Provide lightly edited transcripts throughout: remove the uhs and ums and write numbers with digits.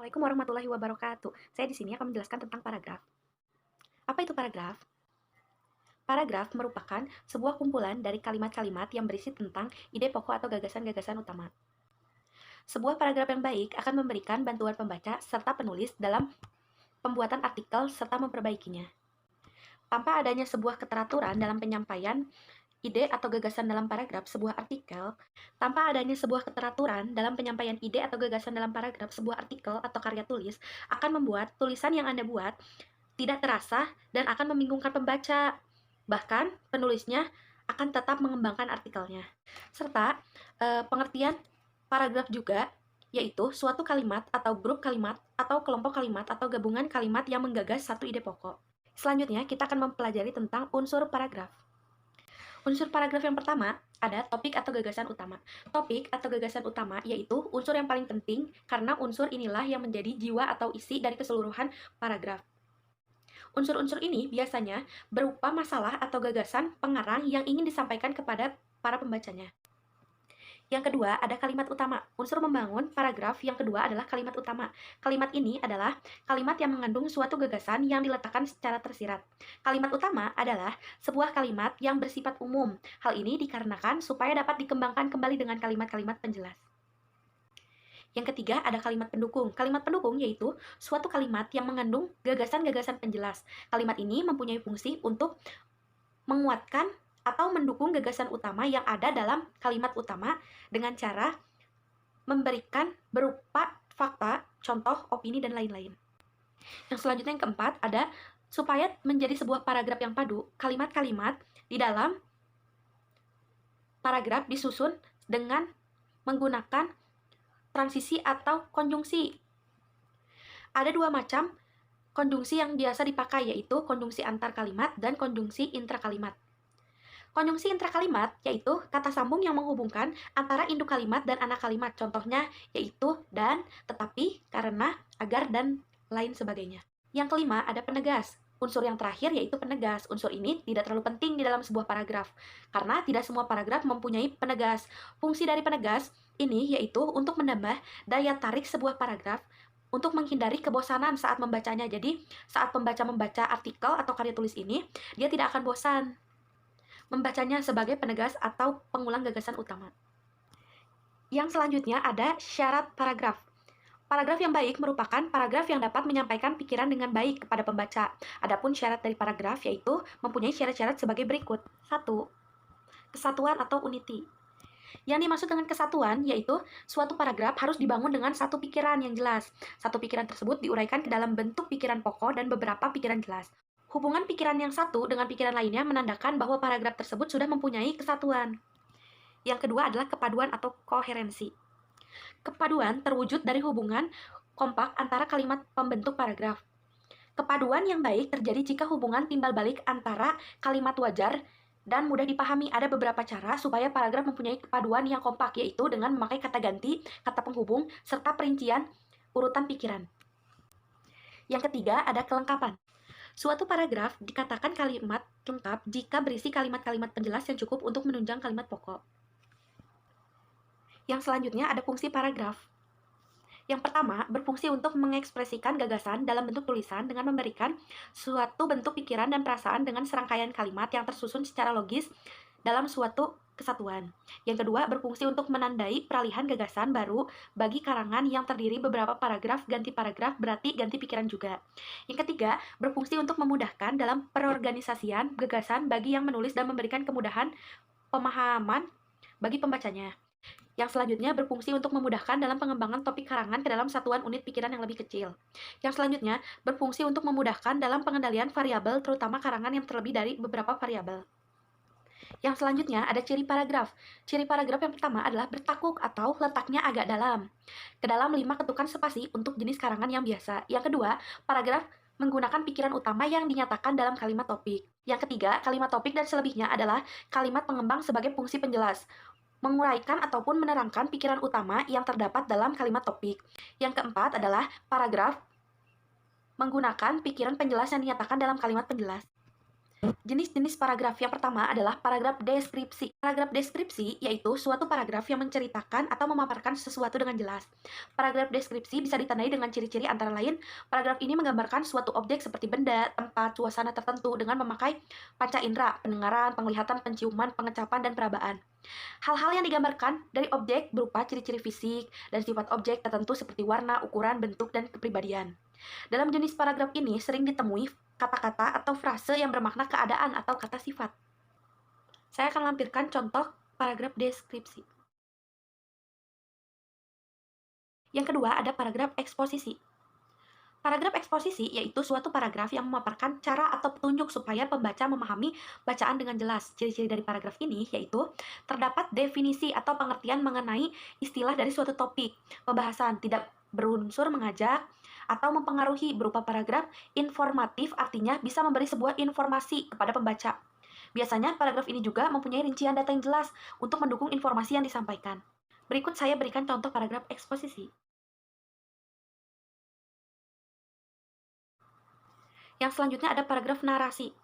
Assalamualaikum warahmatullahi wabarakatuh. Saya di sini akan menjelaskan tentang paragraf. Apa itu paragraf? Paragraf merupakan sebuah kumpulan dari kalimat-kalimat yang berisi tentang ide pokok atau gagasan-gagasan utama. Sebuah paragraf yang baik akan memberikan bantuan pembaca serta penulis dalam pembuatan artikel serta memperbaikinya. Tanpa adanya sebuah keteraturan dalam penyampaian ide atau gagasan dalam paragraf sebuah artikel, tanpa adanya sebuah keteraturan dalam penyampaian ide atau gagasan dalam paragraf sebuah artikel atau karya tulis, akan membuat tulisan yang Anda buat tidak terasa dan akan membingungkan pembaca. Bahkan, penulisnya akan tetap mengembangkan artikelnya. Serta, pengertian paragraf juga, yaitu suatu kalimat atau grup kalimat atau kelompok kalimat atau gabungan kalimat yang menggagas satu ide pokok. Selanjutnya, kita akan mempelajari tentang unsur paragraf. Unsur paragraf yang pertama ada topik atau gagasan utama. Topik atau gagasan utama yaitu unsur yang paling penting karena unsur inilah yang menjadi jiwa atau isi dari keseluruhan paragraf. Unsur-unsur ini biasanya berupa masalah atau gagasan pengarang yang ingin disampaikan kepada para pembacanya. Yang kedua, ada kalimat utama. Unsur membangun paragraf yang kedua adalah kalimat utama. Kalimat ini adalah kalimat yang mengandung suatu gagasan yang diletakkan secara tersirat. Kalimat utama adalah sebuah kalimat yang bersifat umum. Hal ini dikarenakan supaya dapat dikembangkan kembali dengan kalimat-kalimat penjelas. Yang ketiga, ada kalimat pendukung. Kalimat pendukung yaitu suatu kalimat yang mengandung gagasan-gagasan penjelas. Kalimat ini mempunyai fungsi untuk menguatkan atau mendukung gagasan utama yang ada dalam kalimat utama dengan cara memberikan berupa fakta, contoh, opini, dan lain-lain. Yang selanjutnya yang keempat ada supaya menjadi sebuah paragraf yang padu, kalimat-kalimat di dalam paragraf disusun dengan menggunakan transisi atau konjungsi. Ada dua macam konjungsi yang biasa dipakai, yaitu konjungsi antar kalimat dan konjungsi intrakalimat. Konjungsi intrakalimat yaitu kata sambung yang menghubungkan antara induk kalimat dan anak kalimat. Contohnya yaitu dan, tetapi, karena, agar, dan lain sebagainya. Yang kelima ada penegas. Unsur yang terakhir yaitu penegas. Unsur ini tidak terlalu penting di dalam sebuah paragraf, karena tidak semua paragraf mempunyai penegas. Fungsi dari penegas ini yaitu untuk menambah daya tarik sebuah paragraf untuk menghindari kebosanan saat membacanya. Jadi, saat pembaca membaca artikel atau karya tulis ini, dia tidak akan bosan membacanya sebagai penegas atau pengulang gagasan utama. Yang selanjutnya ada syarat paragraf. Paragraf yang baik merupakan paragraf yang dapat menyampaikan pikiran dengan baik kepada pembaca. Adapun syarat dari paragraf yaitu mempunyai syarat-syarat sebagai berikut. 1. Kesatuan atau unity. Yang dimaksud dengan kesatuan yaitu suatu paragraf harus dibangun dengan satu pikiran yang jelas. Satu pikiran tersebut diuraikan ke dalam bentuk pikiran pokok dan beberapa pikiran jelas. Hubungan pikiran yang satu dengan pikiran lainnya menandakan bahwa paragraf tersebut sudah mempunyai kesatuan. Yang kedua adalah kepaduan atau koherensi. Kepaduan terwujud dari hubungan kompak antara kalimat pembentuk paragraf. Kepaduan yang baik terjadi jika hubungan timbal balik antara kalimat wajar dan mudah dipahami. Ada beberapa cara supaya paragraf mempunyai kepaduan yang kompak, yaitu dengan memakai kata ganti, kata penghubung, serta perincian urutan pikiran. Yang ketiga ada kelengkapan. Suatu paragraf dikatakan kalimat lengkap jika berisi kalimat-kalimat penjelas yang cukup untuk menunjang kalimat pokok. Yang selanjutnya ada fungsi paragraf. Yang pertama, berfungsi untuk mengekspresikan gagasan dalam bentuk tulisan dengan memberikan suatu bentuk pikiran dan perasaan dengan serangkaian kalimat yang tersusun secara logis dalam suatu kesatuan. Yang kedua, berfungsi untuk menandai peralihan gagasan baru bagi karangan yang terdiri beberapa paragraf, ganti paragraf berarti ganti pikiran juga. Yang ketiga, berfungsi untuk memudahkan dalam perorganisasian gagasan bagi yang menulis dan memberikan kemudahan pemahaman bagi pembacanya. Yang selanjutnya berfungsi untuk memudahkan dalam pengembangan topik karangan ke dalam satuan unit pikiran yang lebih kecil. Yang selanjutnya berfungsi untuk memudahkan dalam pengendalian variabel, terutama karangan yang terlebih dari beberapa variabel. Yang selanjutnya ada ciri paragraf. Ciri paragraf yang pertama adalah bertakuk atau letaknya agak dalam, ke dalam 5 ketukan spasi untuk jenis karangan yang biasa. Yang kedua, paragraf menggunakan pikiran utama yang dinyatakan dalam kalimat topik. Yang ketiga, kalimat topik dan selebihnya adalah kalimat pengembang sebagai fungsi penjelas, menguraikan ataupun menerangkan pikiran utama yang terdapat dalam kalimat topik. Yang keempat adalah paragraf menggunakan pikiran penjelas yang dinyatakan dalam kalimat penjelas. Jenis-jenis paragraf yang pertama adalah paragraf deskripsi. Paragraf deskripsi yaitu suatu paragraf yang menceritakan atau memaparkan sesuatu dengan jelas. Paragraf deskripsi bisa ditandai dengan ciri-ciri antara lain, paragraf ini menggambarkan suatu objek seperti benda, tempat, suasana tertentu dengan memakai panca indera, pendengaran, penglihatan, penciuman, pengecapan, dan perabaan. Hal-hal yang digambarkan dari objek berupa ciri-ciri fisik dan sifat objek tertentu seperti warna, ukuran, bentuk, dan kepribadian. Dalam jenis paragraf ini sering ditemui kata-kata atau frase yang bermakna keadaan atau kata sifat. Saya akan lampirkan contoh paragraf deskripsi. Yang kedua ada paragraf eksposisi. Paragraf eksposisi yaitu suatu paragraf yang memaparkan cara atau petunjuk supaya pembaca memahami bacaan dengan jelas. Ciri-ciri dari paragraf ini yaitu terdapat definisi atau pengertian mengenai istilah dari suatu topik. Pembahasan tidak berunsur mengajak atau mempengaruhi berupa paragraf informatif, artinya bisa memberi sebuah informasi kepada pembaca. Biasanya paragraf ini juga mempunyai rincian data yang jelas untuk mendukung informasi yang disampaikan. Berikut saya berikan contoh paragraf eksposisi. Yang selanjutnya ada paragraf narasi.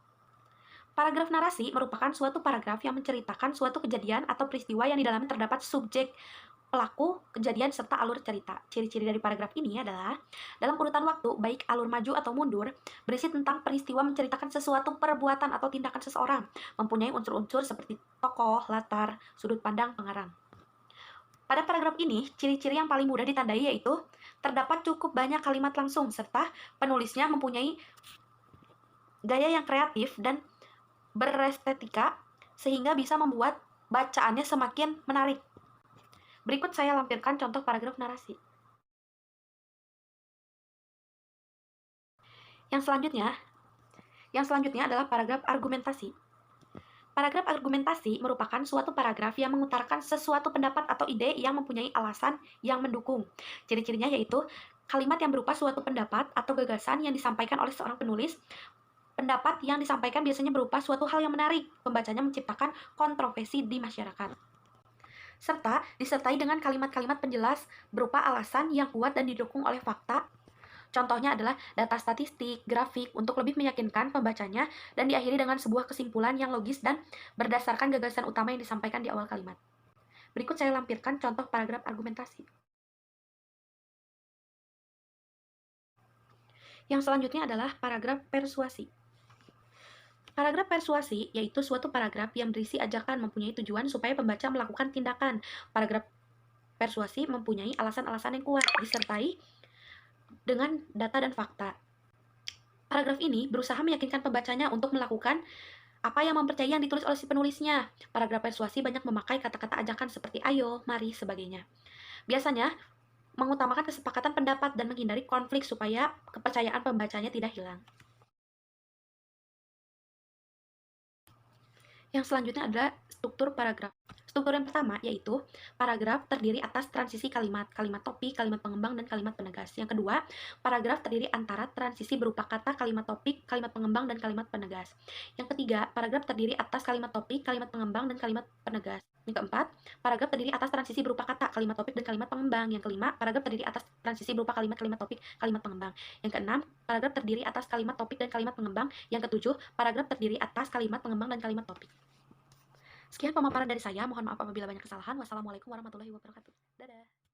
Paragraf narasi merupakan suatu paragraf yang menceritakan suatu kejadian atau peristiwa yang di dalamnya terdapat subjek, pelaku, kejadian, serta alur cerita. Ciri-ciri dari paragraf ini adalah dalam urutan waktu, baik alur maju atau mundur, berisi tentang peristiwa menceritakan sesuatu perbuatan atau tindakan seseorang, mempunyai unsur-unsur seperti tokoh, latar, sudut pandang, pengarang. Pada paragraf ini, ciri-ciri yang paling mudah ditandai yaitu terdapat cukup banyak kalimat langsung, serta penulisnya mempunyai gaya yang kreatif dan berestetika sehingga bisa membuat bacaannya semakin menarik. Berikut saya lampirkan contoh paragraf narasi. Yang selanjutnya adalah paragraf argumentasi. Paragraf argumentasi merupakan suatu paragraf yang mengutarakan sesuatu pendapat atau ide yang mempunyai alasan yang mendukung. Ciri-cirinya yaitu kalimat yang berupa suatu pendapat atau gagasan yang disampaikan oleh seorang penulis. Pendapat yang disampaikan biasanya berupa suatu hal yang menarik, pembacanya menciptakan kontroversi di masyarakat. Serta disertai dengan kalimat-kalimat penjelas berupa alasan yang kuat dan didukung oleh fakta. Contohnya adalah data statistik, grafik, untuk lebih meyakinkan pembacanya, dan diakhiri dengan sebuah kesimpulan yang logis dan berdasarkan gagasan utama yang disampaikan di awal kalimat. Berikut saya lampirkan contoh paragraf argumentasi. Yang selanjutnya adalah paragraf persuasi. Paragraf persuasi yaitu suatu paragraf yang berisi ajakan mempunyai tujuan supaya pembaca melakukan tindakan. Paragraf persuasi mempunyai alasan-alasan yang kuat, disertai dengan data dan fakta. Paragraf ini berusaha meyakinkan pembacanya untuk melakukan apa yang mempercayai yang ditulis oleh si penulisnya. Paragraf persuasi banyak memakai kata-kata ajakan seperti ayo, mari, sebagainya. Biasanya mengutamakan kesepakatan pendapat dan menghindari konflik supaya kepercayaan pembacanya tidak hilang. Yang selanjutnya adalah struktur paragraf. Struktur yang pertama yaitu paragraf terdiri atas transisi kalimat, kalimat topik, kalimat pengembang, dan kalimat penegas. Yang kedua, paragraf terdiri antara transisi berupa kata, kalimat topik, kalimat pengembang, dan kalimat penegas. Yang ketiga, paragraf terdiri atas kalimat topik, kalimat pengembang, dan kalimat penegas. Yang keempat, paragraf terdiri atas transisi berupa kata, kalimat topik, dan kalimat pengembang. Yang kelima, paragraf terdiri atas transisi berupa kalimat-kalimat topik, kalimat pengembang. Yang keenam, paragraf terdiri atas kalimat topik dan kalimat pengembang. Yang ketujuh, paragraf terdiri atas kalimat pengembang dan kalimat topik. Sekian pemaparan dari saya, mohon maaf apabila banyak kesalahan. Wassalamualaikum warahmatullahi wabarakatuh. Dadah.